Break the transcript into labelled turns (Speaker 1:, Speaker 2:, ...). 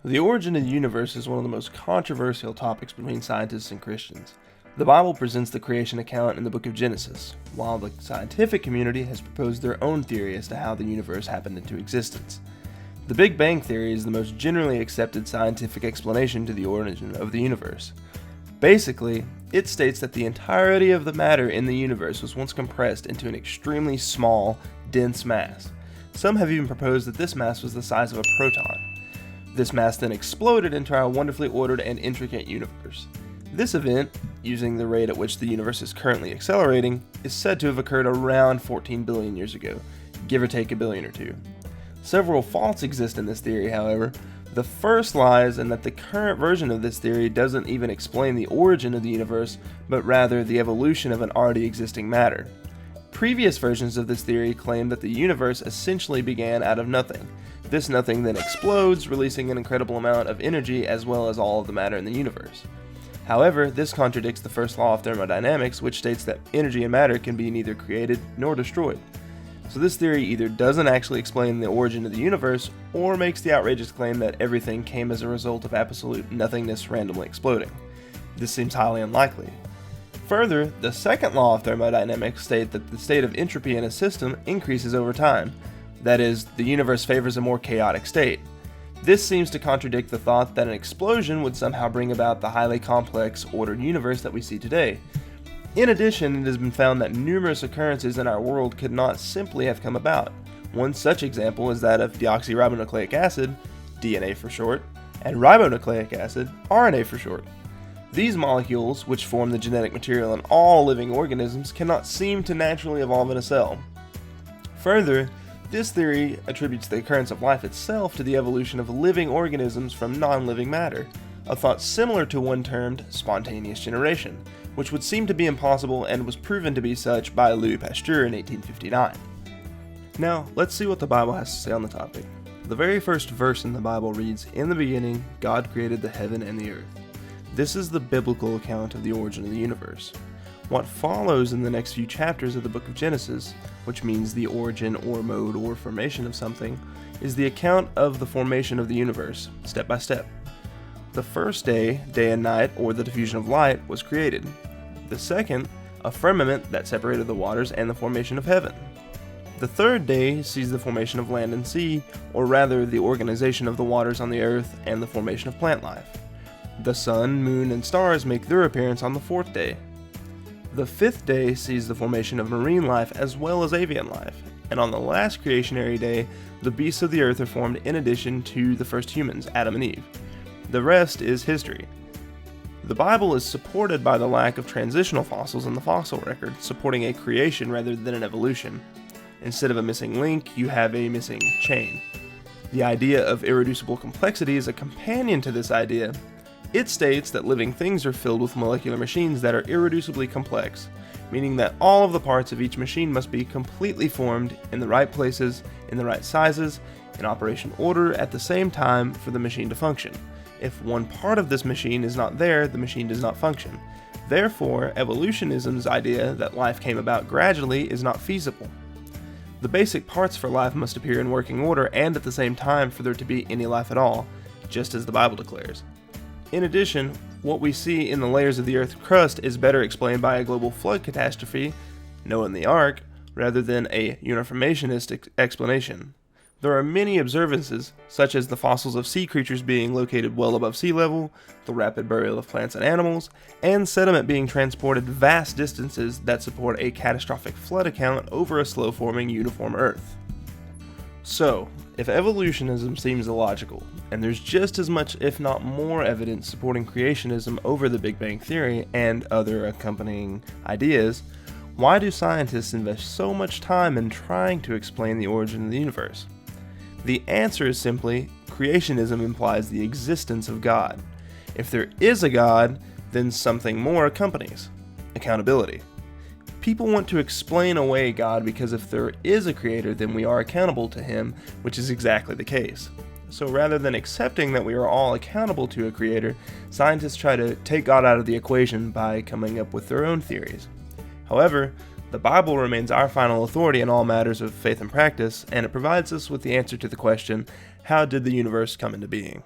Speaker 1: The origin of the universe is one of the most controversial topics between scientists and Christians. The Bible presents the creation account in the book of Genesis, while the scientific community has proposed their own theory as to how the universe happened into existence. The Big Bang Theory is the most generally accepted scientific explanation to the origin of the universe. Basically, it states that the entirety of the matter in the universe was once compressed into an extremely small, dense mass. Some have even proposed that this mass was the size of a proton. This mass then exploded into our wonderfully ordered and intricate universe. This event, using the rate at which the universe is currently accelerating, is said to have occurred around 14 billion years ago, give or take a billion or two. Several faults exist in this theory, however. The first lies in that the current version of this theory doesn't even explain the origin of the universe, but rather the evolution of an already existing matter. Previous versions of this theory claim that the universe essentially began out of nothing. This nothing then explodes, releasing an incredible amount of energy as well as all of the matter in the universe. However, this contradicts the first law of thermodynamics, which states that energy and matter can be neither created nor destroyed. So this theory either doesn't actually explain the origin of the universe, or makes the outrageous claim that everything came as a result of absolute nothingness randomly exploding. This seems highly unlikely. Further, the second law of thermodynamics states that the state of entropy in a system increases over time. That is, the universe favors a more chaotic state. This seems to contradict the thought that an explosion would somehow bring about the highly complex, ordered universe that we see today. In addition, it has been found that numerous occurrences in our world could not simply have come about. One such example is that of deoxyribonucleic acid, DNA for short, and ribonucleic acid, RNA for short. These molecules, which form the genetic material in all living organisms, cannot seem to naturally evolve in a cell. Further, this theory attributes the occurrence of life itself to the evolution of living organisms from non-living matter, a thought similar to one termed spontaneous generation, which would seem to be impossible and was proven to be such by Louis Pasteur in 1859. Now, let's see what the Bible has to say on the topic. The very first verse in the Bible reads, "In the beginning, God created the heaven and the earth." This is the biblical account of the origin of the universe. What follows in the next few chapters of the book of Genesis, which means the origin or mode or formation of something, is the account of the formation of the universe, step by step. The first day, day and night, or the diffusion of light, was created. The second, a firmament that separated the waters and the formation of heaven. The third day sees the formation of land and sea, or rather the organization of the waters on the earth and the formation of plant life. The sun, moon, and stars make their appearance on the fourth day. The fifth day sees the formation of marine life as well as avian life, and on the last creationary day, the beasts of the earth are formed in addition to the first humans, Adam and Eve. The rest is history. The Bible is supported by the lack of transitional fossils in the fossil record, supporting a creation rather than an evolution. Instead of a missing link, you have a missing chain. The idea of irreducible complexity is a companion to this idea. It states that living things are filled with molecular machines that are irreducibly complex, meaning that all of the parts of each machine must be completely formed in the right places, in the right sizes, in operation order at the same time for the machine to function. If one part of this machine is not there, the machine does not function. Therefore, evolutionism's idea that life came about gradually is not feasible. The basic parts for life must appear in working order and at the same time for there to be any life at all, just as the Bible declares. In addition, what we see in the layers of the Earth's crust is better explained by a global flood catastrophe, Noah and the Ark, rather than a uniformationist explanation. There are many observances, such as the fossils of sea creatures being located well above sea level, the rapid burial of plants and animals, and sediment being transported vast distances that support a catastrophic flood account over a slow-forming uniform Earth. So, if evolutionism seems illogical, and there's just as much if not more evidence supporting creationism over the Big Bang Theory and other accompanying ideas, why do scientists invest so much time in trying to explain the origin of the universe? The answer is simply, creationism implies the existence of God. If there is a God, then something more accompanies: accountability. People want to explain away God because if there is a creator, then we are accountable to him, which is exactly the case. So rather than accepting that we are all accountable to a creator, scientists try to take God out of the equation by coming up with their own theories. However, the Bible remains our final authority in all matters of faith and practice, and it provides us with the answer to the question, how did the universe come into being?